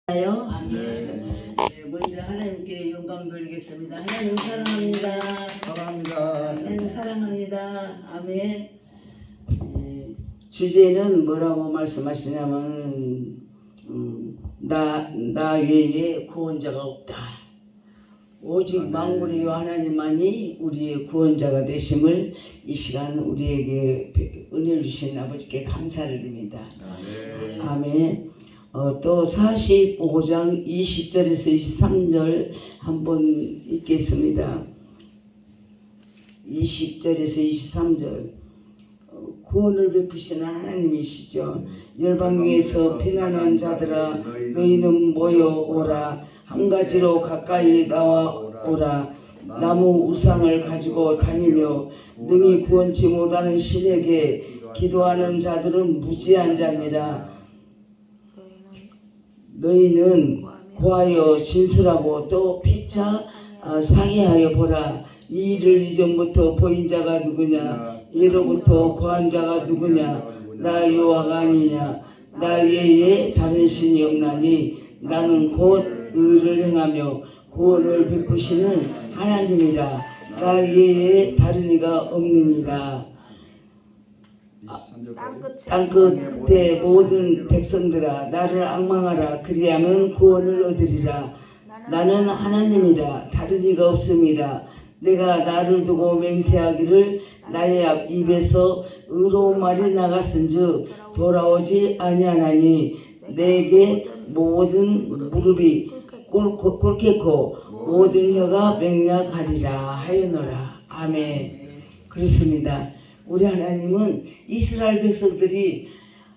네, 먼저 하나님께 영광 돌리겠습니다. 하나님 사랑합니다. 사랑합니다. 하나님 사랑합니다. 아멘. 주제는 뭐라고 말씀하시냐면 나 외에 구원자가 없다. 오직 만군의 하나님만이 우리의 구원자가 되심을 이 시간 우리에게 은혜를 주신 아버지께 감사를 드립니다. 아멘. 또 45장 20절에서 23절 한번 읽겠습니다. 20절에서 23절 구원을 베푸시는 하나님이시죠. 열방에서 피난한 자들아 너희는 모여오라. 한 가지로 가까이 나와오라. 나무 우상을 가지고 다니며 능히 구원치 못하는 신에게 기도하는 자들은 무지한 자니라. 너희는 고하여 진술하고 또 피차 상의하여 보라. 이 일을 이전부터 보인 자가 누구냐? 예로부터 고한 자가 누구냐? 나 여호와가 아니냐? 나 외에 다른 신이 없나니 나는 곧 의를 행하며 구원을 베푸시는 하나님이라. 나 외에 다른 이가 없느니라. 땅끝의 모든 백성들아 나를 앙망하라. 그리하면 구원을 얻으리라. 나는 하나님이라 다른 이가 없음이라. 내가 나를 두고 맹세하기를 나의 입에서 의로운 말이 나갔은즉 돌아오지 아니하나니 내게 모든 무릎이 꿇겠고 모든 혀가 맹약하리라 하였노라. 아멘. 그렇습니다. 우리 하나님은 이스라엘 백성들이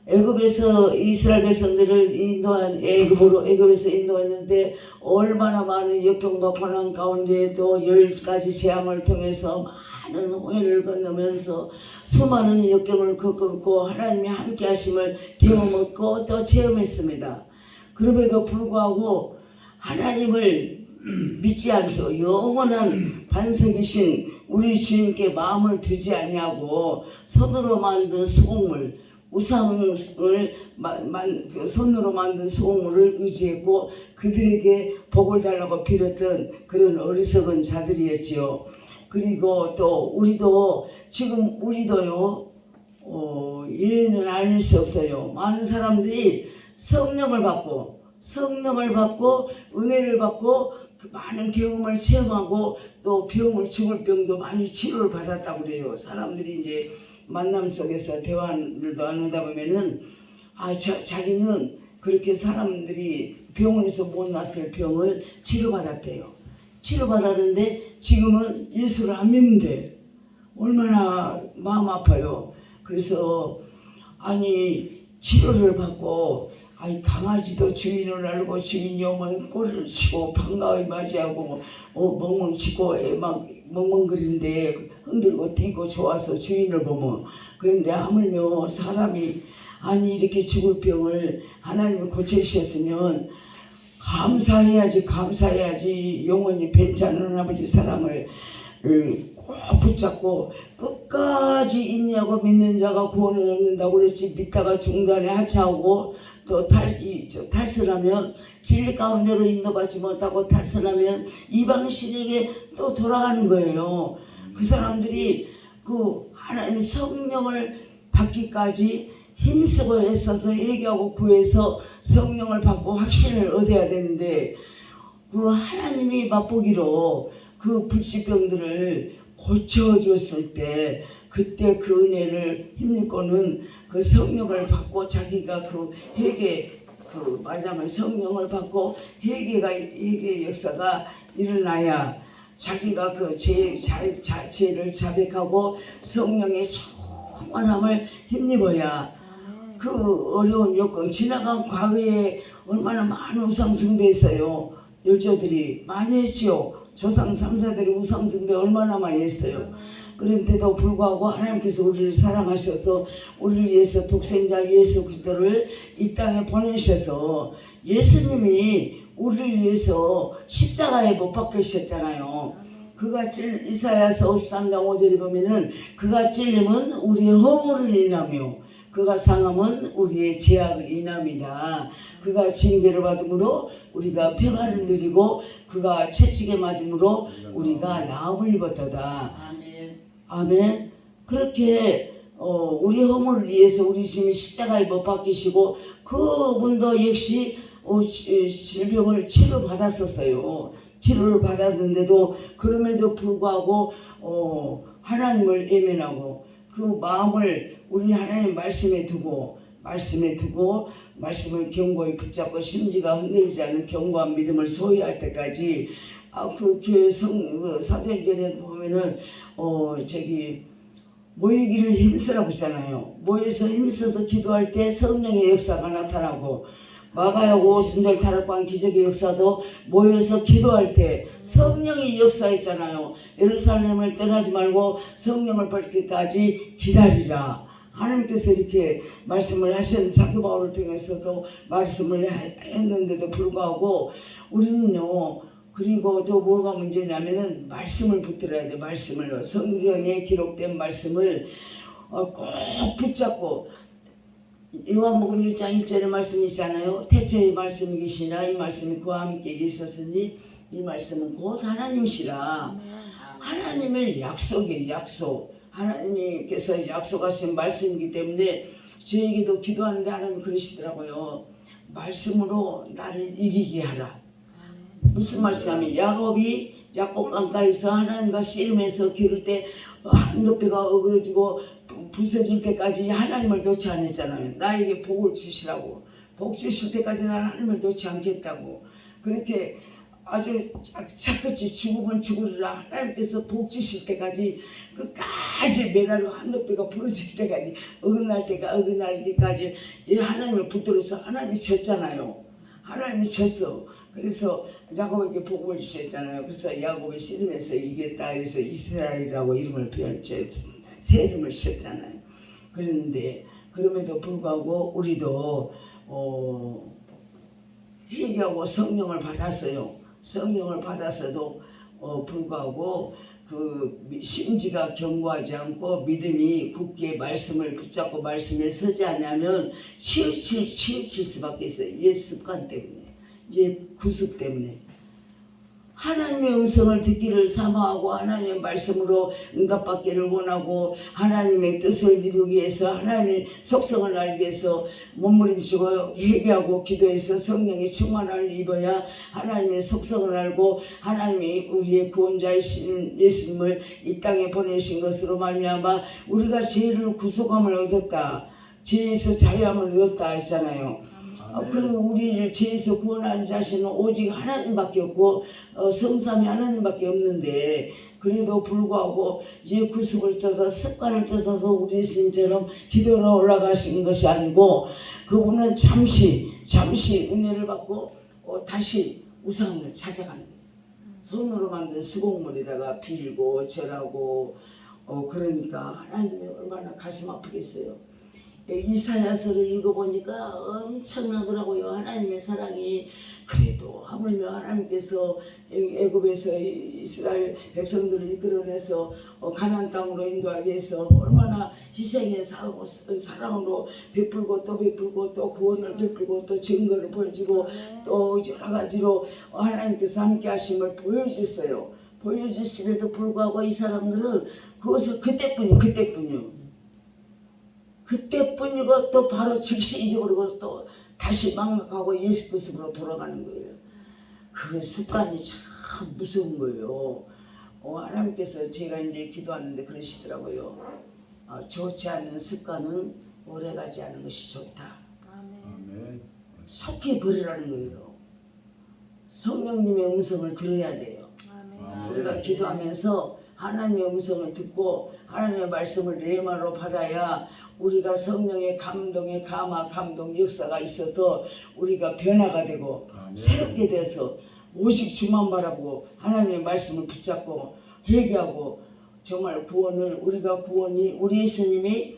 애굽에서 이스라엘 백성들을 애굽에서 인도했는데 얼마나 많은 역경과 고난 가운데에도 10가지 재앙을 통해서 많은 홍해를 건너면서 수많은 역경을 겪고 하나님이 함께 하심을 경험했고 또 체험했습니다. 그럼에도 불구하고 하나님을 믿지 않소 영원한 반석이신 우리 주님께 마음을 두지 아니하고 손으로 만든 수공물 우상을 손으로 만든 수공물을 의지했고 그들에게 복을 달라고 빌었던 그런 어리석은 자들이었지요. 그리고 또 우리도 지금 우리도요 예는 아닐 수 없어요. 많은 사람들이 성령을 받고 은혜를 받고 그 많은 경험을 체험하고 또 병을 죽을 병도 많이 치료를 받았다고 그래요. 사람들이 이제 만남 속에서 대화를 나누다 보면은 자기는 그렇게 사람들이 병원에서 못 났을 병을 치료받았대요. 치료받았는데 지금은 예수를 안 믿는데 얼마나 마음 아파요. 그래서 치료를 받고 강아지도 주인을 알고 주인이 오면 꼬리를 치고 반가워히 맞이하고 멍멍치고 막 멍멍거리는데 흔들고 뛰고 좋아서 주인을 보면 그런데 하물며 사람이 이렇게 죽을 병을 하나님이 고쳐주셨으면 감사해야지 영원히 괜찮은 아버지 사랑을 꼭 붙잡고 끝까지 있냐고 믿는 자가 구원을 얻는다고 그랬지 믿다가 중간에 하차하고 또 탈선하면 진리 가운데로 인도받지 못하고 탈선하면 이방신에게 또 돌아가는 거예요. 그 사람들이 그 하나님 성령을 받기까지 힘쓰고 애써서 회개하고 구해서 성령을 받고 확신을 얻어야 되는데 그 하나님이 맛보기로 그 불치병들을 고쳐줬을 때 그때 그 은혜를 힘입고는 그 성령을 받고 자기가 그 회개 말하자면 성령을 받고 회개 역사가 일어나야 자기가 그 죄를 자백하고 성령의 충만함을 힘입어야 그 어려운 여건 지나간 과거에 얼마나 많은 우상 숭배했어요. 열조들이 많이 했지요. 조상 3사들이 우상 숭배 얼마나 많이 했어요. 그런데도 불구하고 하나님께서 우리를 사랑하셔서 우리를 위해서 독생자 예수 그리스도를 이 땅에 보내셔서 예수님이 우리를 위해서 십자가에 못 박히셨잖아요. 그가 이사야서 53장 5절에 보면은 그가 찔림은 우리의 허물을 인하며 그가 상함은 우리의 죄악을 인함이라. 그가 징계를 받음으로 우리가 평안을 누리고 그가 채찍에 맞음으로 우리가 나음을 입었도다. 아멘. 아멘. 그렇게 우리 허물을 위해서 우리 주님이 십자가에 못 박히시고 그분도 역시 질병을 치료받았었어요. 치료를 받았는데도 그럼에도 불구하고 하나님을 외면하고 그 마음을 우리 하나님 말씀에 두고 말씀을 견고히 붙잡고 심지가 흔들리지 않는 견고한 믿음을 소유할 때까지 그 교회 사도행전에 보면은 모이기를 힘쓰라고 했잖아요. 모여서 힘써서 기도할 때 성령의 역사가 나타나고 마가야고 오순절 타락방 기적의 역사도 모여서 기도할 때 성령이 역사했잖아요. 예루살렘을 떠나지 말고 성령을 받기까지 기다리라. 하나님께서 이렇게 말씀을 하신 사도 바울을 통해서도 말씀을 했는데도 불구하고 우리는요. 그리고 또 뭐가 문제냐면은 말씀을 붙들어야 돼. 말씀을 성경에 기록된 말씀을 꼭 붙잡고 요한복음 1장 1절의 말씀이 있잖아요. 태초의 말씀이 계시나 이 말씀이 그와 함께 계셨으니 이 말씀은 곧 하나님이시라. 하나님의 약속이에요. 약속. 하나님께서 약속하신 말씀이기 때문에 저에게도 기도하는데 하나님 그러시더라고요. 말씀으로 나를 이기게 하라. 무슨 말씀이냐면 야곱이 약복강가에서 하나님과 씨름해서 기를 때 한도뼈가 어그러지고 부서질 때까지 하나님을 놓지 않았잖아요. 나에게 복을 주시라고. 복 주실 때까지 나는 하나님을 놓지 않겠다고. 그렇게 아주 착같이 죽으면 죽으리라. 하나님께서 복 주실 때까지 끝까지 매달고 한도뼈가 부러질 때까지 어긋날기까지 이 하나님을 붙들어서 하나님이 졌잖아요. 하나님이 졌어. 그래서 야곱에게 복을 주셨잖아요. 그래서 야곱의 씨름에서 이겼다. 그래서 이스라엘이라고 이름을 새 이름을 주셨잖아요. 그런데 그럼에도 불구하고 우리도 회개하고 성령을 받았어요. 성령을 받았어도 불구하고 그 심지가 견고하지 않고 믿음이 굳게 말씀을 붙잡고 말씀에 서지 않으면 치우칠 수밖에 있어요. 옛 습관 때문에, 옛 구습 때문에. 하나님의 음성을 듣기를 사모하고 하나님의 말씀으로 응답받기를 원하고 하나님의 뜻을 이루기 위해서 하나님의 속성을 알기 위해서 몸부림치고 회개하고 기도해서 성령의 충만함을 입어야 하나님의 속성을 알고 하나님이 우리의 구원자이신 예수님을 이 땅에 보내신 것으로 말미암아 우리가 죄를 구속함을 얻었다. 죄에서 자유함을 얻었다 했잖아요. 그리고 우리를 죄에서 구원하는 자신은 오직 하나님밖에 없고 성삼위 하나님밖에 없는데 그래도 불구하고 이 구습을 쪄서 습관을 쪄서 우리 예수님처럼 기도로 올라가신 것이 아니고 그분은 잠시 은혜를 받고 다시 우상을 찾아가는 거예요. 손으로 만든 수공물에다가 빌고 절하고 그러니까 하나님이 얼마나 가슴 아프겠어요. 이사야서를 읽어보니까 엄청나더라고요. 하나님의 사랑이. 그래도 하물며 하나님께서 애굽에서 이스라엘 백성들을 이끌어내서 가나안 땅으로 인도하기 위해서 얼마나 희생의 사랑으로 베풀고 또 구원을 베풀고 또 증거를 보여주고 또 여러 가지로 하나님께서 함께 하심을 보여주셨어요. 보여주심에도 불구하고 이 사람들은 그것을 그때뿐이요. 그때뿐이고 또 바로 즉시 잊어버리고 또 다시 망각하고 예수 그리스도로 돌아가는 거예요. 그 습관이 참 무서운 거예요. 하나님께서 제가 이제 기도하는데 그러시더라고요. 좋지 않은 습관은 오래가지 않은 것이 좋다. 아멘. 속히 버리라는 거예요. 성령님의 음성을 들어야 돼요. 아멘. 우리가 기도하면서 하나님의 음성을 듣고 하나님의 말씀을 레마로 받아야 우리가 성령의 감동의 감동 역사가 있어서 우리가 변화가 되고 새롭게 돼서 오직 주만 바라보고 하나님의 말씀을 붙잡고 회개하고 정말 우리 예수님이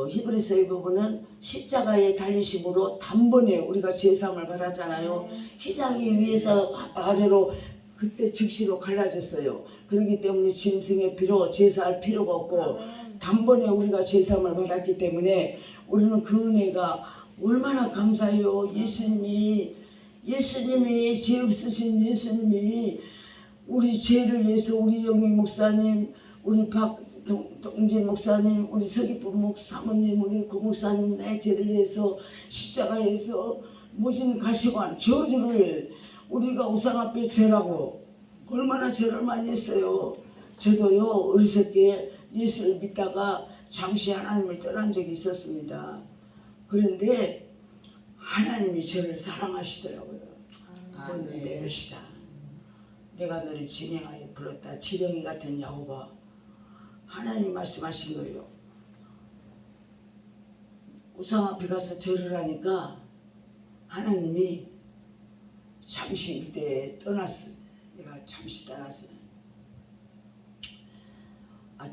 히브리서의 부분은 십자가의 달리심으로 단번에 우리가 제사함을 받았잖아요. 휘장이 위에서 아래로 그때 즉시로 갈라졌어요. 그렇기 때문에 짐승의 피로 제사할 필요가 없고 단번에 우리가 제사함을 받았기 때문에 우리는 그 은혜가 얼마나 감사해요. 예수님이 죄 없으신 예수님이 우리 죄를 위해서 우리 영희 목사님, 우리 박동진 목사님, 우리 서기부 사모님, 우리 고 목사님 내 죄를 위해서 십자가에서 모진 가시관 저주를 우리가 우상 앞에 절하고 얼마나 절을 많이 했어요. 저도요 어리석게 예수를 믿다가 잠시 하나님을 떠난 적이 있었습니다. 그런데 하나님이 저를 사랑하시더라고요. 너는 내 것이다. 내가 너를 진행하여 불렀다. 지렁이 같은 야곱아. 하나님 말씀하신 거예요. 우상 앞에 가서 절을 하니까 하나님이 잠시 이때 떠났어. 내가 잠시 떠났어.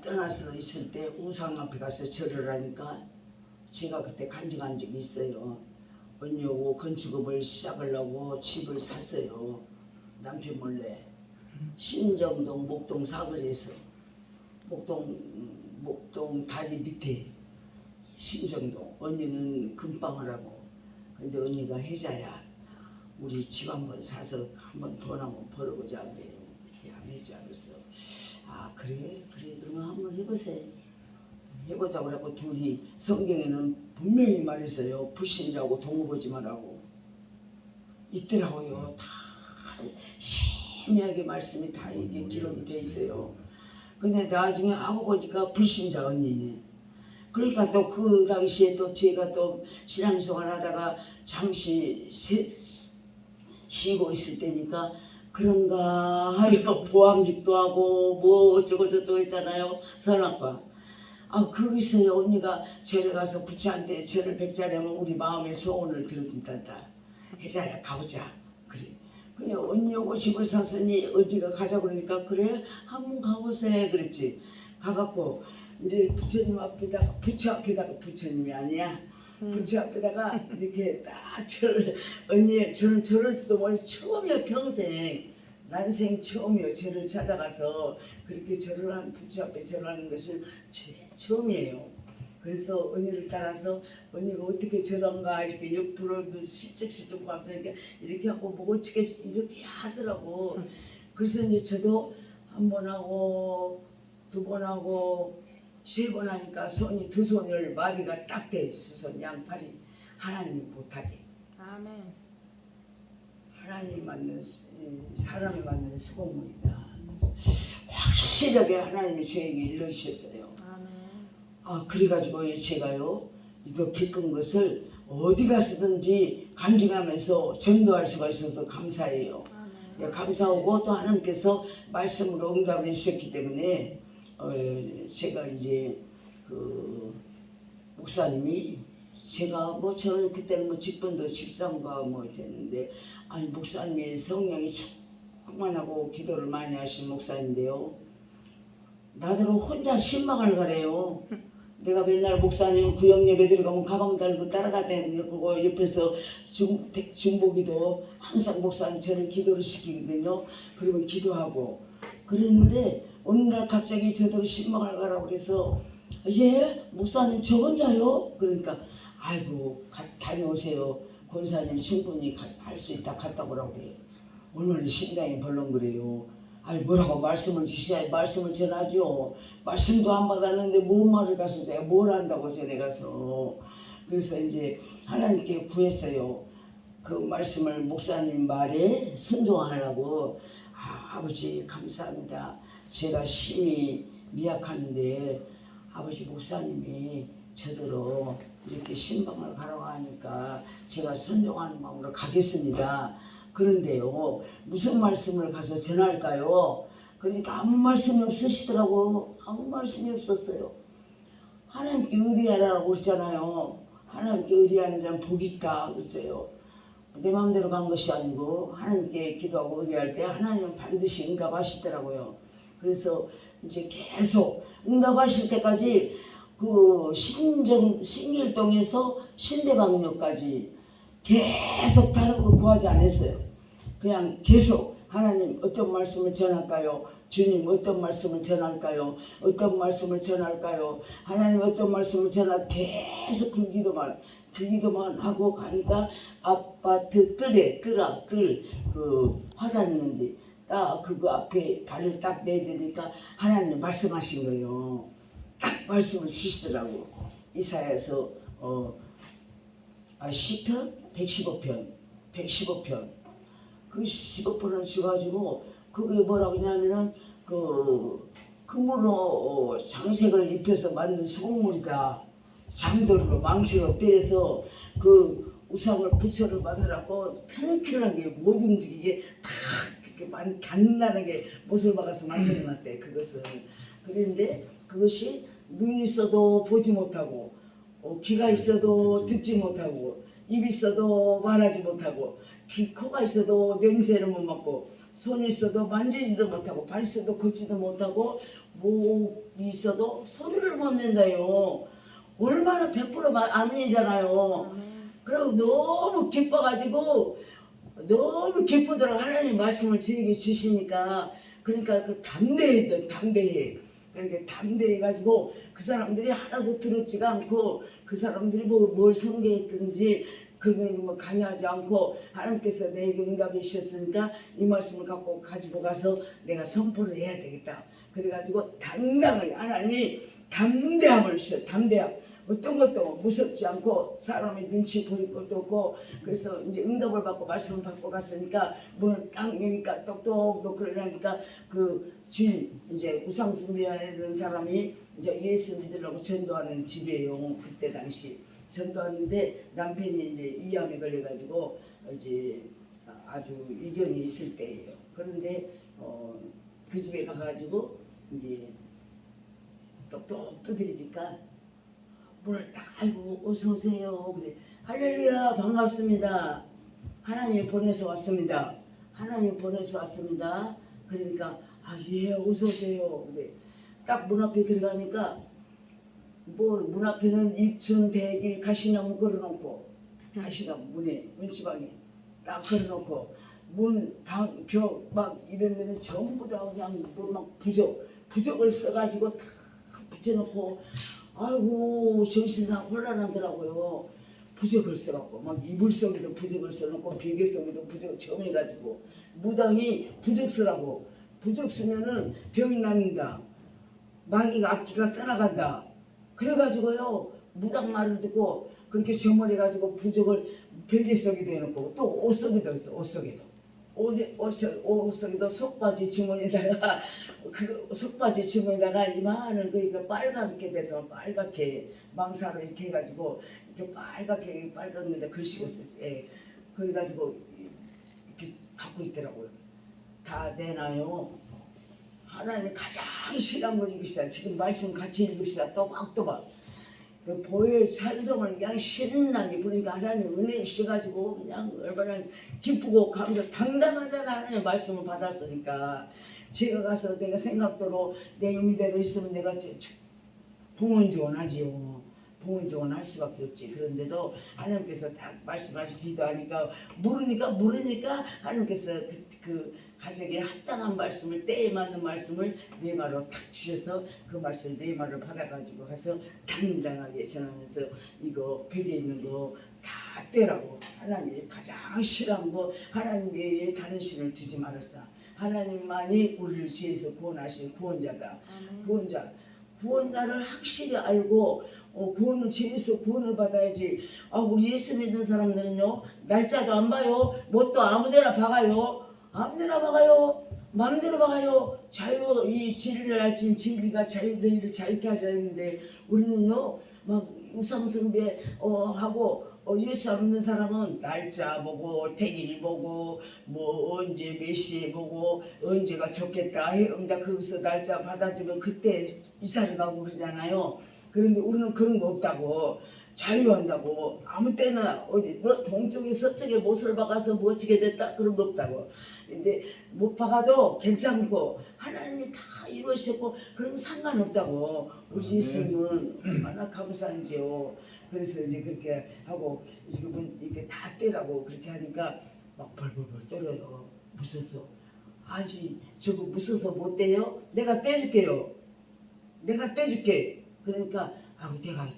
떠나서 있을 때 우상 앞에 가서 절을 하니까 제가 그때 간증한 적이 있어요. 언니하고 건축업을 시작하려고 집을 샀어요. 남편 몰래. 신정동 목동 사거리에서 목동 다리 밑에 신정동. 언니는 금방을 하고 근데 언니가 혜자야. 우리 집 한번 사서 한번 돈 한번 벌어보자. 야 혜자 그래서 그래 그러면 한번 해보세요. 해보자고 그래갖고 둘이 성경에는 분명히 말했어요. 불신자고 동업하지 말라고 있더라고요. 다 세미하게 말씀이 다 이게 기록이 돼 있어요. 근데 나중에 하고 보니까 불신자 언니네. 그러니까 또 그 당시에 또 제가 또 신앙생활 하다가 잠시 쉬고 있을 때니까 그런가 하여 보암직도 하고 뭐 어쩌고저쩌고 했잖아요. 선악과. 거기서 언니가 절에 가서 부처한테 절을 100자리 하면 우리 마음의 소원을 들어준단다. 혜자야 가보자. 그래. 그냥 언니하고 집을 샀으니 어디가 가자고 그러니까 그래 한번 가보세요. 그랬지. 가갖고 이제 부처님 앞에다가 부처 앞에다가 부처님이 아니야. 부처 앞에다가 이렇게 딱 언니 저는 절을지도 모르지 처음이야 평생. 난생 처음이요. 절을 찾아가서 그렇게 절을 한 부처 앞에 절하는 것은 처음이에요. 그래서 언니를 따라서 언니가 어떻게 저런가 이렇게 옆으로 실쩍실쩍 가면서 이렇게 하고 뭐 어떻게 이렇게 하더라고. 그래서 이제 저도 한 번 하고 두 번 하고 세 번 하니까 손이 두 손을 마비가 딱 돼 있어서 양팔이 하나님이 못하게. 아멘. 하나님 맞는 사람이 맞는 수고물이다. 확실하게 하나님이 저에게 일러주셨어요. 그래가지고 제가요 이거 겪은 것을 어디 가서든지 간증하면서 전도할 수가 있어서 감사해요. 감사하고 또 하나님께서 말씀으로 응답을 해주셨기 때문에 제가 이제 그 목사님이 제가 뭐 저는 그때는 뭐 직분도 집사인가 뭐 됐는데 목사님이 성령이 충만하고 기도를 많이 하신 목사인데요. 나더러 혼자 신방을 가래요. 내가 맨날 목사님 구역 예배 들어가면 가방 달고 따라가다니는 그거 옆에서 중보기도 항상 목사님 저를 기도를 시키거든요. 그러면 기도하고 그랬는데 어느 날 갑자기 저더러 신방을 가라고 그래서 예? 목사님 저 혼자요? 그러니까 아이고 다녀오세요. 권사님 충분히 할 수 있다 갔다 오라고 그래요. 얼마나 심장이 벌렁거려요. 뭐라고 말씀을 주셔야 말씀을 전하죠. 말씀도 안 받았는데 뭔 말을 가서 제가 뭘 한다고 전에 가서. 그래서 이제 하나님께 구했어요. 그 말씀을 목사님 말에 순종하려고. 아버지 감사합니다. 제가 심히 미약한데 아버지 목사님이 저더러 이렇게 신방을 가라고 하니까 제가 순종하는 마음으로 가겠습니다. 그런데요 무슨 말씀을 가서 전할까요? 그러니까 아무 말씀이 없으시더라고. 아무 말씀이 없었어요. 하나님께 의리하라고 그랬잖아요. 하나님께 의리하는 자는 복이 있다 그랬어요. 내 마음대로 간 것이 아니고 하나님께 기도하고 의리할 때 하나님은 반드시 응답하시더라고요. 그래서 이제 계속 응답하실 때까지 그 신길동에서 신대방역까지 계속 다른 거 구하지 않았어요. 그냥 계속 하나님 어떤 말씀을 전할까요? 주님 어떤 말씀을 전할까요? 어떤 말씀을 전할까요? 하나님 어떤 말씀을 전할 계속 그 기도만 하고 가니까 아파트 뜰 그 화단 있는데 딱 그거 앞에 발을 딱 내대니까 하나님 말씀하신 거예요. 딱 말씀을 주시더라고. 이사야서 시편 115편 그 15편을 주가지고 그게 뭐라고 하냐면은 그 금으로 장색을 입혀서 만든 수공물이다. 장도로 망치로 때려서 그 우상을 부처를 만들었고 튼튼하게 못 움직이게 다 이렇게 단단하게 못을 박아서 만들어놨대. 그것은 그런데 그것이 눈이 있어도 보지 못하고 귀가 있어도 듣지 못하고 입이 있어도 말하지 못하고 코가 있어도 냄새를 못 맡고 손이 있어도 만지지도 못하고 발 있어도 걷지도 못하고 목이 있어도 소리를 못 낸다요. 얼마나 100% 아멘이잖아요. 그리고 너무 기뻐가지고 너무 기쁘더라고. 하나님 말씀을 저에게 주시니까. 그러니까 그 담대해. 그러니까 담대해가지고 그 사람들이 하나도 두렵지가 않고 그 사람들이 뭘 선계했든지 그게 뭐 강요하지 않고 하나님께서 내게 응답해 주셨으니까 이 말씀을 가지고 가서 내가 선포를 해야 되겠다. 그래가지고 당당하게 하나님이 담대함을 주셔요. 담대함. 어떤 것도 무섭지 않고 사람의 눈치 보일 것도 없고 그래서 이제 응답을 받고 말씀을 받고 갔으니까 문을 딱 여니까 똑똑똑 그러니까 그 주인 이제 우상숭배하는 사람이 이제 예수 믿으려고 전도하는 집이에요. 그때 당시 전도하는데 남편이 이제 위암에 걸려가지고 이제 아주 위경이 있을 때예요. 그런데 그 집에 가가지고 이제 똑똑 두드리니까 문을 딱 아이고 어서 오세요. 그래 할렐루야 반갑습니다. 하나님 보내서 왔습니다. 하나님 보내서 왔습니다. 그러니까 예 어서 오세요. 그래 딱 문 앞에 들어가니까 뭐 문 앞에는 입춘 대길 가시나무 걸어놓고 가시나무 문에 문지방에 딱 걸어놓고 문 방 벽 막 이런 데는 전부 다 그냥 뭐 막 부적을 써가지고 다 붙여놓고 아이고 정신상 혼란하더라고요. 부적을 써갖고 막 이불 속에도 부적을 써놓고 베개 속에도 부적 정해가지고 무당이 부적 쓰라고 부적 쓰면은 병이 납니다. 마귀가 악기가 떠나간다. 그래가지고요 무당 말을 듣고 그렇게 저물해가지고 부적을 베개 속에도 해놓고 또 옷 속에도 있어. 옷 속에도 속바지 주머니에다가 그 속바지 주머니에다가 이만한 그러니까 빨갛게 되더라고. 빨갛게 망사로 이렇게 해가지고 이렇게 빨갛게 빨갛는데 글씨가 있었지. 그래가지고 이렇게 갖고 있더라고요. 다 내놔요. 하나님 가장 싫은 걸 읽으시다. 지금 말씀 같이 읽읍시다. 또박또박. 그 보혈 찬송을 그냥 신나게 부르니까 하나님 은혜 주셔가지고 그냥 얼마나 기쁘고 감사 당당하잖아. 하나님 말씀을 받았으니까 제가 가서 내가 생각대로 내 의미대로 있으면 내가 부모인 지원하지요. 부모인 지원할 수밖에 없지. 그런데도 하나님께서 딱 말씀하시 기도하니까 모르니까 하나님께서 그 가족에 합당한 말씀을 때에 맞는 말씀을 내 말로 탁 주셔서 그 말씀 내 말을 받아가지고 가서 당당하게 전하면서 이거 벽에 있는 거 다 떼라고. 하나님이 가장 싫어한 거 하나님 외에 다른 신을 두지 말았어. 하나님만이 우리를 지혜에서 구원하신 구원자다. 구원자를 확실히 알고 구원을 지혜에서 구원을 받아야지. 우리 예수 믿는 사람들은요 날짜도 안 봐요. 뭣도 아무데나 박아요. 아무데나 박아요. 마음대로 박아요. 이 진리를 알진 진리가 너희를 자유케 하려 했는데 우리는요 막 우상숭배 하고 예수 안 믿는 사람은 날짜 보고 태길 보고 뭐 언제 몇 시에 보고 언제가 좋겠다 해운다 거기서 날짜 받아주면 그때 이사를 가고 그러잖아요. 그런데 우리는 그런 거 없다고. 자유한다고. 아무 때나 어디 뭐 동쪽에 서쪽에 못을 박아서 뭐 어떻게 됐다 그런 거 없다고. 근데 못 박아도 괜찮고 하나님이 다 이루셨고 그런 거 상관없다고. 우리 예수님은 얼마나 감사한지요. 그래서 이제 그렇게 하고 지금은 이렇게 다 떼라고 그렇게 하니까 막 벌벌벌 떨어요. 무서워서 아니 저거 무서워서 못 떼요? 내가 떼줄게요. 내가 떼줄게. 그러니까 내가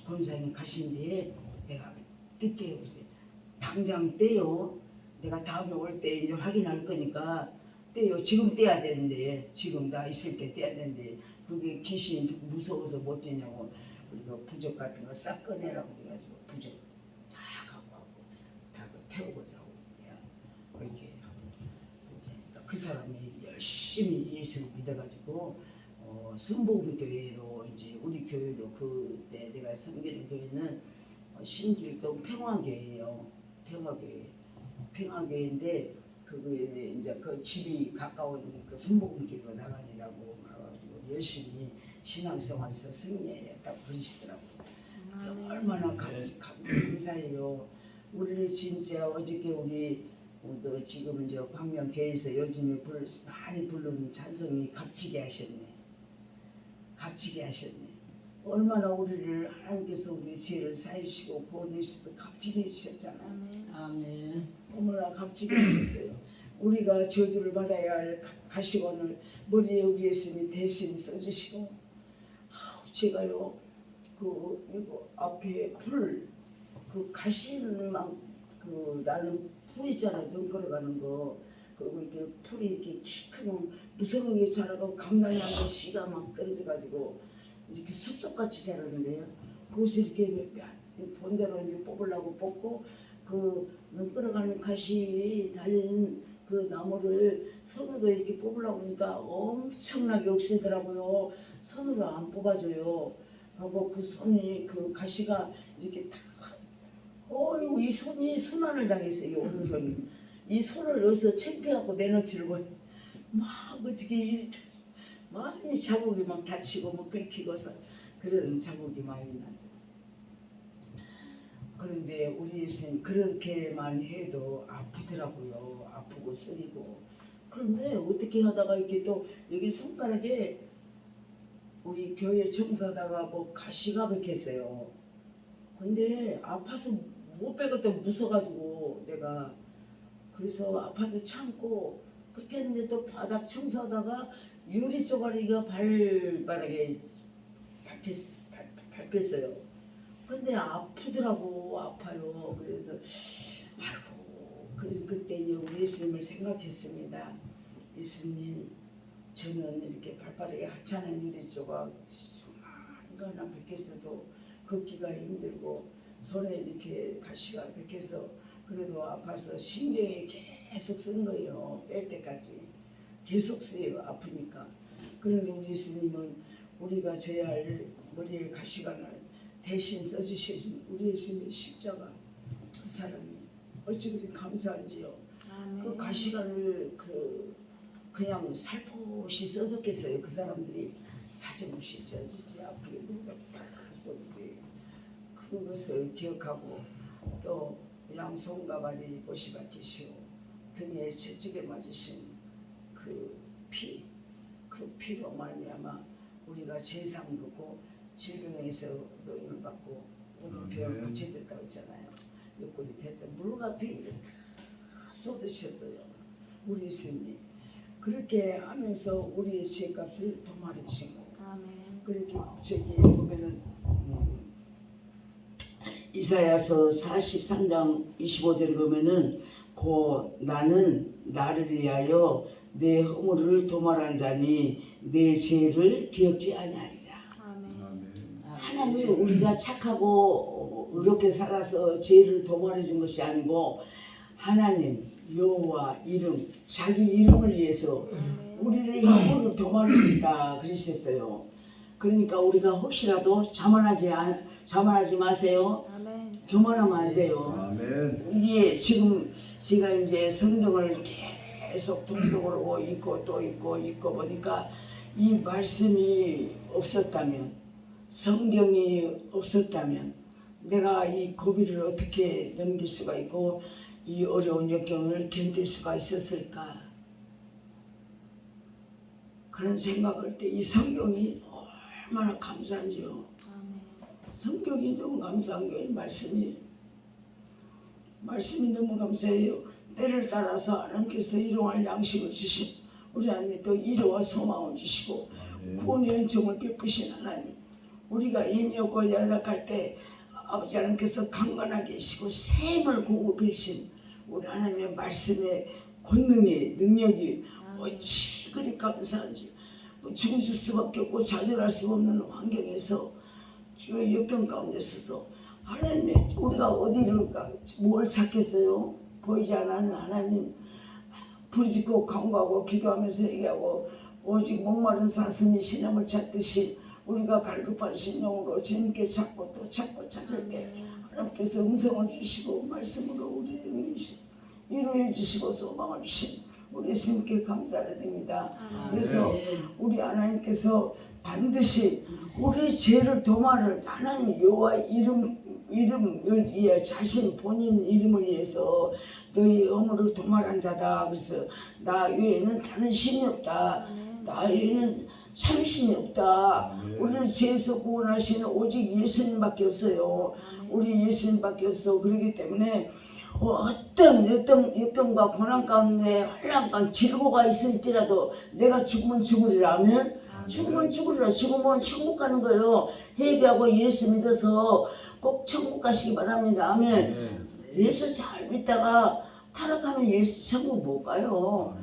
권사님 가신 뒤에 내가 뗄게요. 그래서 당장 떼요. 내가 다음에 올 때 이제 확인할 거니까 떼요. 지금 떼야 되는데 지금 나 있을 때 떼야 되는데 그게 귀신 무서워서 못 떼냐고 우리가 부적 같은 거 싹 꺼내라고 그래가지고 부적 다 갖고 와고 다 태워보자고 이렇게 그 사람이 열심히 예수를 믿어가지고 순복음교회로 이제 우리 교회로 그때 내가 섬기는 교회는 신길동 평화교회예요. 평화교회인데 그게 이제 그 집이 가까운 그 순복음교회로 나가니라고 가가지고 열심히 신앙생활에서 승리했다고 그러시더라고요. 얼마나 감사해요. 우리를 진짜 어저께 우리 지금 이제 광명교회에서 요즘에 많이 부르는 찬송이 값지게 하셨네. 값지게 하셨네. 얼마나 우리를 하나님께서 우리 죄를 사유시고 구원해주셔서 값지게 해주셨잖아요. 아멘. 얼마나 값지게 하셨어요. 우리가 저주를 받아야 할 가시관을 머리에 우리 예수님이 대신 써주시고 제가요 이거 앞에 그 가시는 나는 풀 있잖아요. 덩걸어가는 거. 그리고 이렇게 풀이 이렇게 키 크면 무성하게 자라고 감당이 안 돼. 씨가 막 떨어져가지고 이렇게 숲속같이 자라는데요. 그것을 이렇게 본대로 이렇게 뽑으려고 뽑고 그 덩걸어가는 가시 달린 그 나무를 손으로 이렇게 뽑으려고 하니까 엄청나게 억세더라고요. 손으로 안 뽑아줘요. 하고 그 손이 그 가시가 이렇게 딱 어이구 이 손이 순환을 당했어요. 이 오른손이 이 손을 넣어서 창피하고 내놓지를 막 어떻게 많이 자국이 막 다치고 막 긁히고서 그런 자국이 많이 나죠. 그런데 우리 예수님 그렇게만 해도 아프더라고요. 아프고 쓰리고. 그런데 어떻게 하다가 이렇게 또 여기 손가락에 우리 교회 청소하다가 가시가 박혔어요. 근데 아파서 못 빼겠다고 무서워가지고 내가 그래서 아파서 참고 그렇게 했는데 또 바닥 청소하다가 유리 쪼가리가 발바닥에 밟혔어요. 근데 아프더라고. 아파요. 그래서 그때 우리 예수님을 생각했습니다. 예수님 저는 이렇게 발바닥에 하찮은 유리 조각 수많은 밟혔어도 걷기가 힘들고 손에 이렇게 가시가 박혀서 그래도 아파서 신경이 계속 쓴 거예요. 뺄 때까지 계속 쓰여요. 아프니까. 그런데 우리 예수님은 우리가 져야 할 머리에 가시관을 대신 써주신 우리 예수님의 십자가 그 사람이 어찌 그리 감사한지요. 아멘. 그 가시관을 그냥 살포시 써줬겠어요. 그 사람들이 사정없이 써주지 아프게 누가 딱 써주지. 그것을 기억하고 또 양손가발이 못이 박히시고 등에 채찍에 맞으신 그 피로 말미암아 우리가 죄상 묻고 질병에서 노임을 받고 모든 병을 고쳐졌다고 했잖아요. 옆구리 대자 물과 피를 다 쏟으셨어요. 우리 예수님이 그렇게 하면서 우리의 죄값을 도말해 주신 거예요. 아멘. 그렇게 저기 보면은 이사야서 43장 25절에 보면은 나는 나를 위하여 내 허물을 도말한 자니 내 죄를 기억지 아니하리라. 아멘. 하나님이 우리가 착하고 이렇게 살아서 죄를 도말해 준 것이 아니고 하나님 여호와 이름 자기 이름을 위해서 우리를 허물을 도말해 준다 그러셨어요. 그러니까 우리가 혹시라도 자만하지 마세요. 아멘. 교만하면 안 돼요. 아멘. 이게 지금 제가 이제 성경을 계속 통독으로 읽고 또 읽고 보니까 이 말씀이 없었다면 성경이 없었다면 내가 이 고비를 어떻게 넘길 수가 있고 이 어려운 역경을 견딜 수가 있었을까 그런 생각할 때 이 성경이 얼마나 감사한지요. 아멘. 성경이 너무 감사한 거예요. 말씀이 너무 감사해요. 때를 따라서 하나님께서 일용할 양식을 주신 우리 하나님 또 위로와 소망을 주시고 구원의 은총을 베푸신 하나님, 우리가 힘이 없고 연약할 때 아버지 하나님께서 강건하게 하시고 샘을 공급하신 우리 하나님의 말씀의 권능의 능력이 어찌 그리 감사한지. 죽어줄 수밖에 없고 좌절할 수 없는 환경에서 역경 가운데 있어서 하나님의 우리가 어디를 뭘 찾겠어요? 보이지 않는 하나님 부르짖고 간구하고 기도하면서 얘기하고 오직 목마른 사슴이 시냇을 찾듯이 우리가 갈급한 심령으로 주님께 찾고 또 찾고 찾을 때 하나님께서 음성을 주시고 말씀으로 우리를 이루어 주시고 소망을 주신 우리 예수님께 감사를 드립니다. 그래서 우리 하나님께서 반드시 우리 죄를 도말을 하나님 여호와 이름을 위해 자신 본인 이름을 위해서 너희 영혼을 도말한 자다. 그래서 나 외에는 다른 신이 없다. 나 외에는 참신이 없다. 우리를 죄에서 구원하시는 오직 예수님밖에 없어요. 우리 예수님밖에 없어. 그렇기 때문에 어떤 역경과 고난 가운데 환난 가운데 질고가 있을지라도 내가 죽으면 죽으리라면 죽으면 죽으리라. 죽으면 천국 가는 거예요. 회개하고 예수 믿어서 꼭 천국 가시기 바랍니다. 아멘. 예수 잘 믿다가 타락하면 예수 천국 못 가요.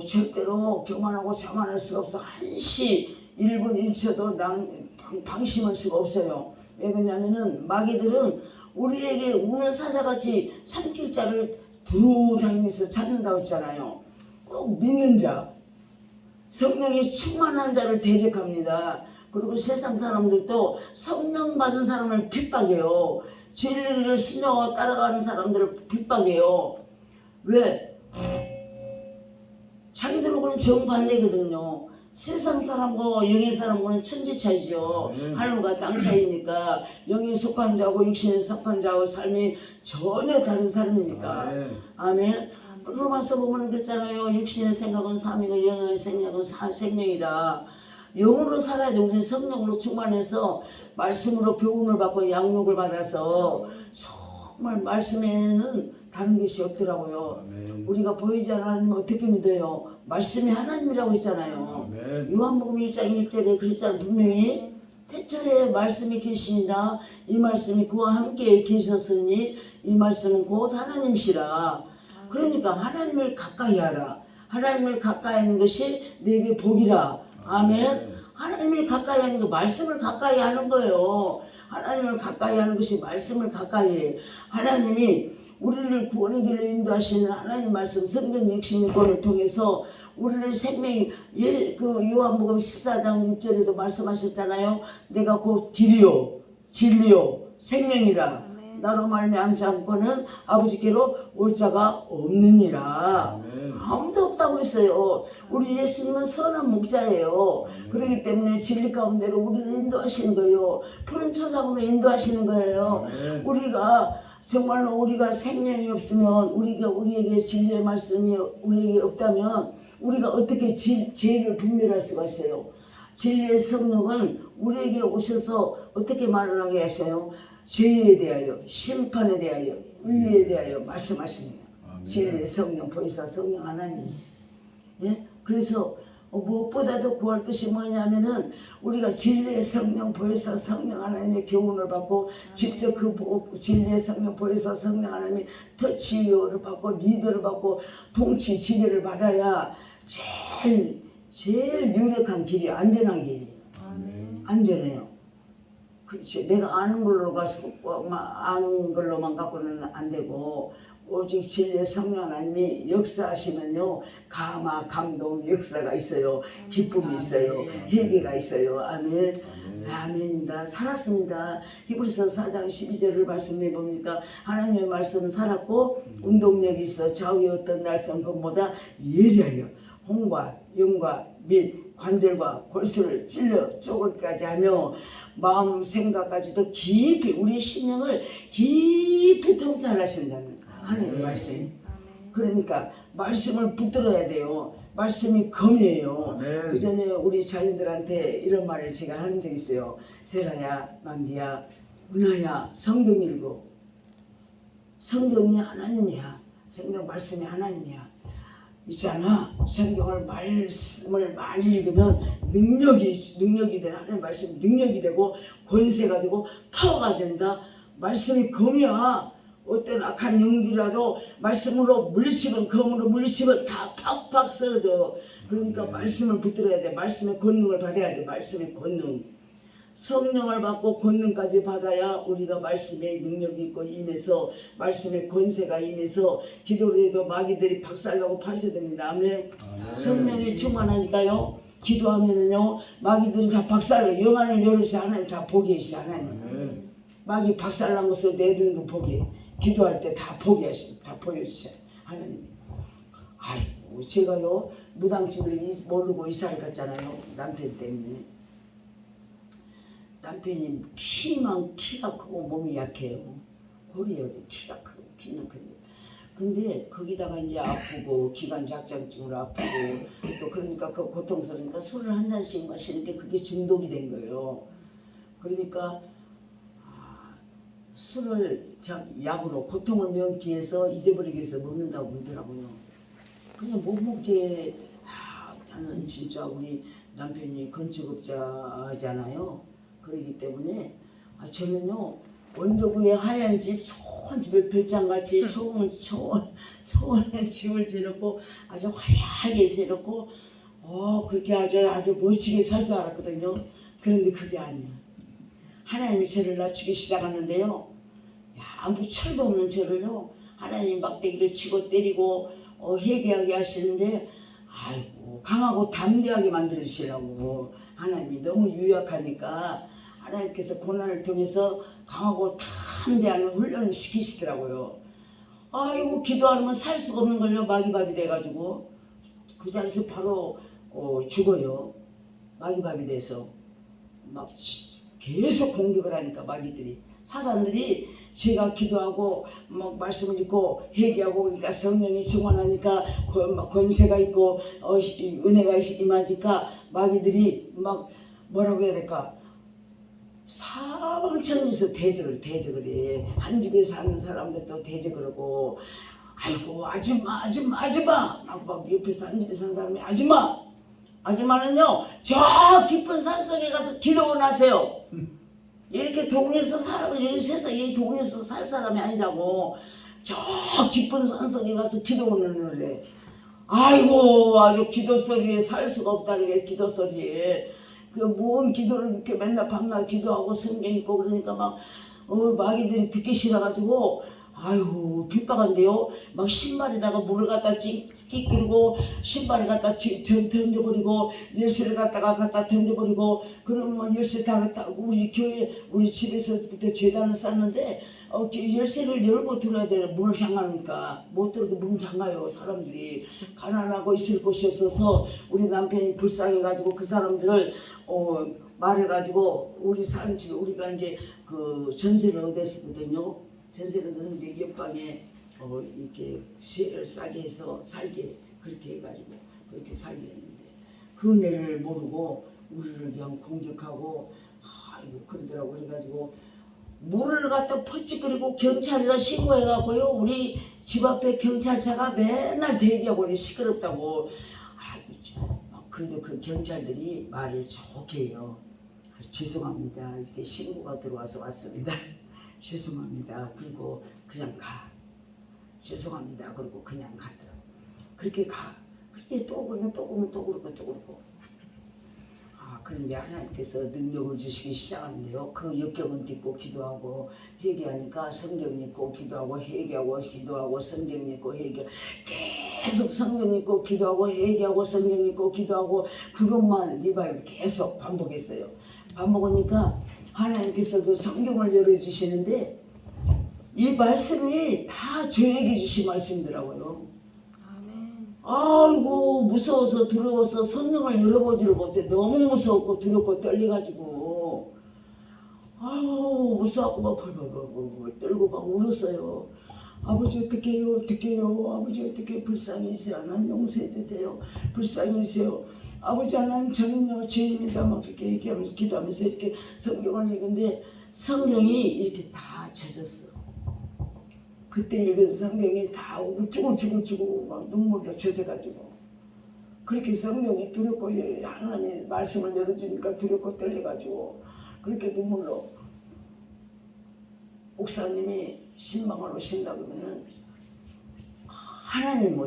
절대로 교만하고 자만할 수가 없어. 한시 1분 1초도 방심할 수가 없어요. 왜 그러냐면은 마귀들은 우리에게 우는 사자같이 산길자를 두루 다니면서 찾는다고 했잖아요. 꼭 믿는 자, 성령이 충만한 자를 대적합니다. 그리고 세상 사람들도 성령 받은 사람을 핍박해요. 진리를 순종하고 따라가는 사람들을 핍박해요. 왜? 자기들하고는 정반대거든요. 세상 사람과 영의 사람과는 천지 차이죠. 하늘과 땅 차이니까 영에 속한 자하고 육신에 속한 자하고 삶이 전혀 다른 사람이니까. 아멘. 로마서 보면 그랬잖아요. 육신의 생각은 삶이고 영의 생각은 생명이다. 영으로 살아야 돼. 우리는 성령으로 충만해서 말씀으로 교훈을 받고 양육을 받아서 정말 말씀에는 다른 것이 없더라고요. 우리가 보이지 않으면 어떻게 믿어요? 말씀이 하나님이라고 했잖아요. 요한복음 1장 1절에 그랬잖아요. 분명히 태초에 말씀이 계시니라 이 말씀이 그와 함께 계셨으니 이 말씀은 곧 하나님이시라. 그러니까 하나님을 가까이 하라. 하나님을 가까이 하는 것이 내게 복이라. 아멘. 하나님을 가까이 하는 거 말씀을 가까이 하는 거예요. 하나님을 가까이 하는 것이 말씀을 가까이 해. 하나님이 우리를 구원의 길로 인도하시는 하나님 말씀 성경 66권을 통해서 우리를 생명이 그 요한복음 14장 6절에도 말씀하셨잖아요. 내가 곧 길이요 진리요 생명이라. 나로 말미암지 않고는 아버지께로 올 자가 없느니라. 아무도 없다고 그랬어요. 우리 예수님은 선한 목자예요. 그렇기 때문에 진리 가운데로 우리를 인도하시는 거예요. 푸른 초장으로 인도하시는 거예요. 우리가 정말로 우리가 생명이 없으면 우리에게 진리의 말씀이 우리에게 없다면 우리가 어떻게 죄를 분별할 수가 있어요. 진리의 성령은 우리에게 오셔서 어떻게 말을 하게 하셔요? 죄에 대하여, 심판에 대하여, 의에 대하여 말씀하십니다. 진리의 성령, 보혜사 성령 하나님. 예? 그래서 무엇보다도 구할 것이 뭐냐면은 우리가 진리의 성령, 보혜사 성령 하나님의 교훈을 받고 직접 그 진리의 성령, 보혜사 성령 하나님의 터치를 받고 리더를 받고 통치, 지배를 받아야 제일 유력한 길이 안전한 길이에요. 안전해요. 그렇죠. 내가 아는 걸로 가서 아는 걸로만 갖고는 안 되고 오직 진리의 성령 하나님이 역사하시면요 감화, 감동, 역사가 있어요. 기쁨이 있어요. 회개가 있어요. 아멘. 아멘입니다. 살았습니다. 히브리서 4장 12절을 말씀해 봅니까? 하나님의 말씀은 살았고 운동력이 있어 좌우의 어떤 날선 것보다 예리하여 홍과 영과 및 관절과 골수를 찔러 쪼개기까지 하며 마음 생각까지도 깊이 우리 심령을 깊이 통찰하신다는 하나님의 말씀. 그러니까 말씀을 붙들어야 돼요. 말씀이 검이에요. 그 전에 우리 자녀들한테 이런 말을 제가 하는 적이 있어요. 세라야, 만기야, 은하야, 성경 읽어. 성경이 하나님이야. 성경 말씀이 하나님이야. 있잖아. 성경을 말씀을 많이 읽으면 능력이 돼. 하나님 말씀 능력이 되고 권세가 되고 파워가 된다. 말씀이 검이야. 어떤 악한 영들이라도 말씀으로 물리치면 검으로 물리치면 다 팍팍 쓰러져. 그러니까 말씀을 붙들어야 돼. 말씀의 권능을 받아야 돼. 말씀의 권능. 성령을 받고 권능까지 받아야 우리가 말씀의 능력이 있고 임해서 말씀의 권세가 임해서 기도를 해도 마귀들이 박살나고 파쇄됩니다. 아멘. 성령이 충만하니까요. 기도하면은요 마귀들이 다 박살나. 영안을 열으시 하나님 다 보게 해주시 하나님. 마귀 박살난 것을 내드는 거 보게. 기도할 때 다 포기하시고 다 보여주셔 하나님. 아이고 제가요 무당집을 모르고 이사를 갔잖아요. 남편 때문에. 남편이 키가 크고 몸이 약해요. 고리예요. 키가 크고 키는 큰데. 근데 거기다가 이제 아프고 기관지악장증으로 아프고 또 그러니까 그 고통스러우니까 술을 한 잔씩 마시는 게 그게 중독이 된 거예요. 그러니까 술을 그냥 약으로 고통을 면기 위해서 잊어버리기 위해서 먹는다고 그러더라고요. 그냥 못 먹게. 나는 진짜 우리 남편이 건축업자잖아요. 그러기 때문에 저는요 언덕 위에 하얀 집 좋은 집을 별장같이 초원에 집을 지었고 아주 화려하게 지었고 그렇게 아주 멋지게 살 줄 알았거든요. 그런데 그게 아니야. 하나님이 저를 낮추기 시작하는데요. 아무 철도 없는 저를요 하나님 막대기를 치고 때리고 회개하게 하시는데 아이고 강하고 담대하게 만들으시라고. 하나님이 너무 유약하니까 하나님께서 고난을 통해서 강하고 담대한 훈련을 시키시더라고요. 아이고 기도하면 살 수가 없는 걸요. 마귀밥이 돼가지고 그 자리에서 바로 죽어요. 마귀밥이 돼서 막 계속 공격을 하니까 마귀들이 사단들이 제가 기도하고 막 말씀을 읽고 회개하고 그러니까 성령이 충만하니까 권세가 있고 은혜가 임하니까 마귀들이 막 뭐라고 해야 될까 사방천지에서 대적을 해. 한 집에 사는 사람들도 대적을 하고 아이고 아줌마 하고 막 옆에서 한 집에 사는 사람이 아줌마는요 저 깊은 산속에 가서 기도를 하세요. 이렇게 동네에서 사람을 이런 세상에 동네에서 살 사람이 아니라고 저 깊은 산속에 가서 기도를 해. 아이고 아주 기도 소리에 살 수가 없다는 게 기도 소리에 그 뭔 기도를 이렇게 맨날 밤낮 기도하고 성경 읽고 그러니까 막 마귀들이 듣기 싫어가지고 아이고 빗박한데요. 막 신발에다가 물을 갖다 끼끼고 신발을 갖다 던져버리고 열쇠를 갖다 던져버리고 그러면 열쇠 다 갖다 우리 교회 우리 집에서부터 재단을 쌓는데 열쇠를 열고 들어야 돼요. 문을 잠가니까 못 들어도 문 잠가요. 사람들이 가난하고 있을 곳이 없어서 우리 남편이 불쌍해가지고 그 사람들을 말해가지고 우리 사는 집에 우리가 이제 그 전세를 얻었거든요. 전세를 얻었는데 옆방에 이렇게 쇠를 싸게 해서 살게 그렇게 해가지고 그렇게 살게 했는데 그 은혜를 모르고 우리를 그냥 공격하고 아이고 그러더라고. 그래가지고 물을 갖다 퍼찍거리고 경찰에다 신고해갖고요. 우리 집 앞에 경찰차가 맨날 대기하고 시끄럽다고. 그래도 그 경찰들이 말을 좋게 해요. 죄송합니다. 이렇게 신고가 들어와서 왔습니다. 죄송합니다. 그리고 그냥 가. 죄송합니다. 그리고 그냥 가더라고. 그렇게 가. 그렇게 또 그러면 또 그러고. 그런데 하나님께서 능력을 주시기 시작하는데요. 그 역경은 딛고 기도하고 회개하니까 성경 읽고 기도하고 회개하고 기도하고 성경 읽고 회개 계속 성경 읽고 기도하고 회개하고 성경 읽고 기도하고 그것만 리바이벌 계속 반복했어요. 반복하니까 하나님께서 그 성경을 열어주시는데 이 말씀이 다 저에게 주신 말씀이더라고요. 아이고 무서워서 두려워서 성령을 열어보지를 못해. 너무 무서웠고 두렵고 떨려가지고 아유 무서워갖고 막 벌벌 떨고 막 울었어요. 아버지 어떡해요 아버지 어떻게 불쌍히 해주세요. 난 용서해 주세요. 불쌍히 해주세요. 아버지 하나님 저는요 죄인입니다. 막 그렇게 얘기하면서 기도하면서 이렇게 성경을 읽는데 성경이 이렇게 다 젖었어. 그때 읽은 성경이 다 우쭈고쭈고쭈고 막 눈물로 젖어가지고 그렇게 성경이 두렵고 하나님의 말씀을 열어주니까 두렵고 떨려가지고 그렇게 눈물로 목사님이 신방을 오신다 그러면은 하나님이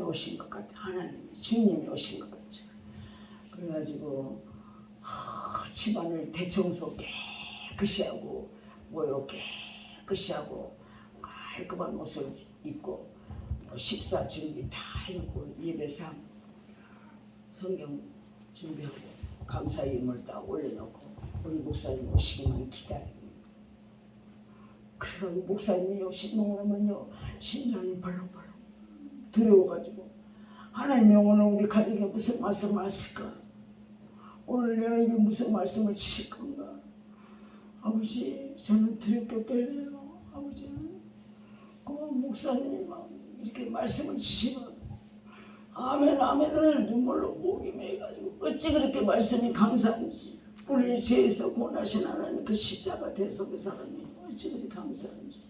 오신 것 같아. 하나님이 주님이 오신 것 같아. 그래가지고 집안을 대청소 깨끗이 하고 모여 깨끗이 하고 깔끔한 옷을 입고 식사 준비 다 해놓고 예배상 성경 준비하고 감사 이름을 딱 올려놓고 우리 목사님 오시기만 기다리고 그래가지고 목사님이 오시면 오면요 심장이 벌렁벌렁 두려워가지고 하나님이 오늘 우리 가족에 무슨 말씀을 하실까? 오늘 내게 무슨 말씀을 주실 건가? 아버지 저는 두렵게 떨려요. 아버지는 그 목사님이 막 이렇게 말씀을 주시면 아멘 아멘을 눈물로 목이 메가지고 어찌 그렇게 말씀이 감사한지 우리를 죄에서 구원하신 하나님 그 십자가 대속의 사람이 어찌 그렇게 감사한지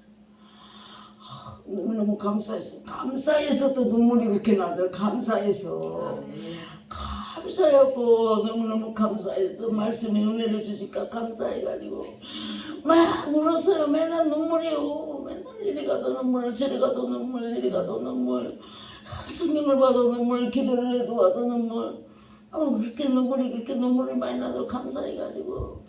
너무너무 감사해서 감사해서 또 눈물이 그렇게 나더라. 감사해서 감사했고 너무너무 감사해서 말씀이 은혜를 주니까 감사해가지고 막 울었어요. 맨날 눈물이요. 맨날 이리 가도 눈물 저리 가도 눈물 이리 가도 눈물 스님을 봐도 눈물 기도를 해도 와도 눈물 그렇게 눈물이 많이 나도 감사해가지고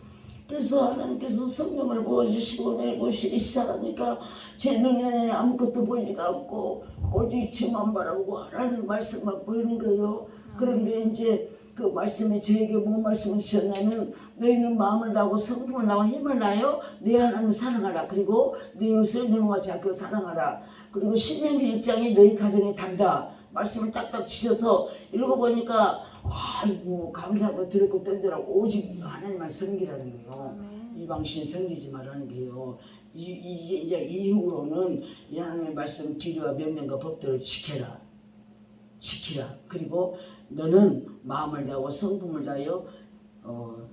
그래서 하나님께서 성경을 보여주시고 내보시기 시작하니까 제 눈에 아무것도 보이지가 않고 오직 주만 바라보고 하나님 말씀만 보이는 거예요. 그런데 이제 그 말씀이 저에게 뭔 말씀을 주셨냐면 너희는 마음을 다하고 성품을 다하고 힘을 다하여 내 하나님을 사랑하라. 그리고 내 이웃을 내 몸과 같이 사랑하라. 그리고 신명기 6장이 너희 가정이 답다. 말씀을 딱딱 주셔서 읽어보니까 아이고 감사하고 두렵고 떨더라고. 오직 하나님만 섬기라는 거예요. 이방신 섬기지 말라는 거예요. 이제 이후로는 이 하나님의 말씀 기류와 명령과 법들을 지키라. 그리고 너는 마음을 다하고 성품을 다하여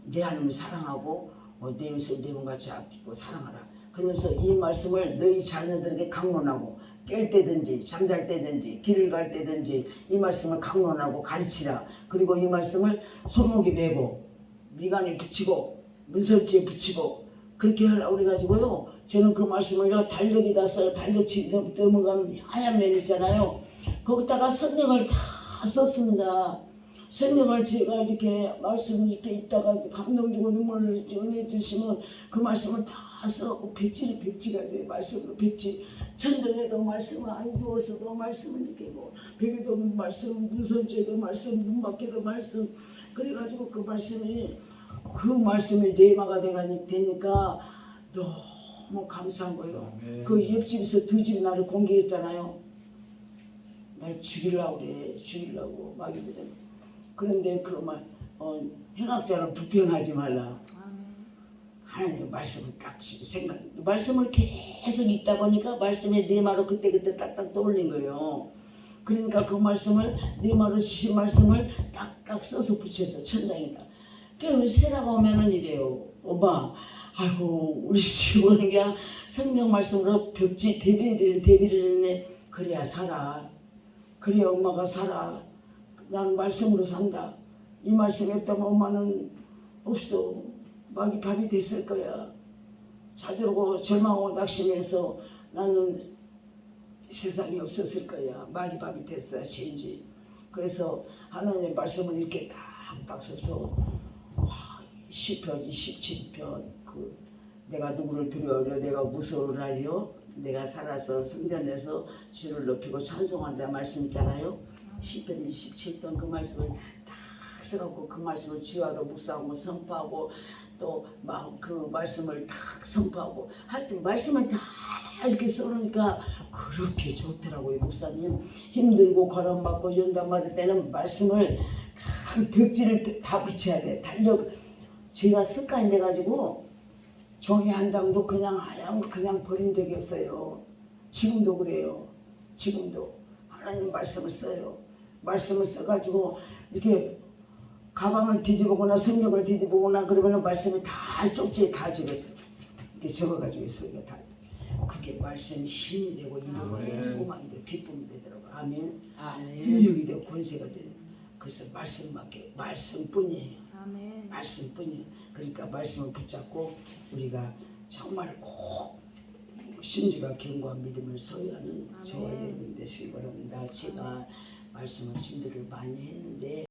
내 하나님을 사랑하고 내 이웃을 내 몸같이 아끼고 사랑하라. 그러면서 이 말씀을 너희 자녀들에게 강론하고 깰 때든지 잠잘 때든지 길을 갈 때든지 이 말씀을 강론하고 가르치라. 그리고 이 말씀을 손목에 메고 미간에 붙이고 문설주에 붙이고 그렇게 하라고 그래가지고요. 저는 그 말씀을요 달력에다 써요. 달력지 넘어가면 하얀 면 있잖아요. 거기다가 성경을 다 썼습니다. 성경을 제가 이렇게 말씀을 이렇게 있다가 감동주고 눈물을 은혜 주시면 그 말씀을 다 써갖고 백지가 말씀으로 백지 천정에도 말씀을 안 누워서도 말씀을 이렇게 벽에도 말씀 문선주에도 말씀 문 밖에도 말씀 그래가지고 그 말씀이 내마가 되니까 너무 감사한 거예요. 그 옆집에서 두 집이 나를 공개했잖아요. 날 죽이려고 막이거든. 그런데 그 말 행악자는 불평하지 말라. 하나님의 말씀을 딱 말씀을 계속 읽다 보니까 말씀에 내 말로 그때 딱딱 떠올린 거예요. 그러니까 그 말씀을 내 말로 주신 말씀을 딱딱 써서 붙여서 천장에다. 그러니까 세라가 오면은 이래요. 엄마, 아이고 우리 집은 그냥 성경 말씀으로 벽지 대비를 했네. 그래야 살아. 그래야 엄마가 살아. 난 말씀으로 산다. 이 말씀이 없다면 엄마는 없어. 막이 밥이 됐을 거야. 자주르고 절망하고 낙심해서 나는 세상에 없었을 거야. 막이 밥이 됐어야지. 그래서 하나님의 말씀을 이렇게 딱 써서 시편 27편 내가 누구를 두려워하려 내가 무서워를 하려 내가 살아서 성전에서 주를 높이고 찬송한다 말씀 있잖아요. 시편 27편 그 말씀을 딱 써놓고 그 말씀을 주야로 묵상하고 선포하고 또 막 그 말씀을 딱 선포하고 하여튼 말씀을 다 이렇게 써놓으니까 그렇게 좋더라고요. 목사님 힘들고 거론받고 연단받을 때는 말씀을 벽지를 다 붙여야 돼. 달력 제가 습관이 돼가지고 종이 한 장도 그냥 하얀 거 그냥 버린 적이 없어요. 지금도 그래요. 지금도 하나님 말씀을 써요. 말씀을 써가지고 이렇게 가방을 뒤집어보거나 성경을 뒤집어보거나 그러면 말씀이 다 쪽지에 다 적었어요. 이렇게 적어가지고 있어요. 다. 그게 말씀이 힘이 되고 이루가 되고 아멘. 소망이 되고 기쁨이 되더라고요. 아멘. 아멘. 능력이 되고 권세가 되는. 그래서 말씀밖에 말씀뿐이에요. 아멘. 말씀뿐이에요. 그러니까 말씀을 붙잡고 우리가 정말 꼭 신주가 견고한 믿음을 소유하는 저와 여러분 되시기 바랍니다. 제가 말씀을 준비를 많이 했는데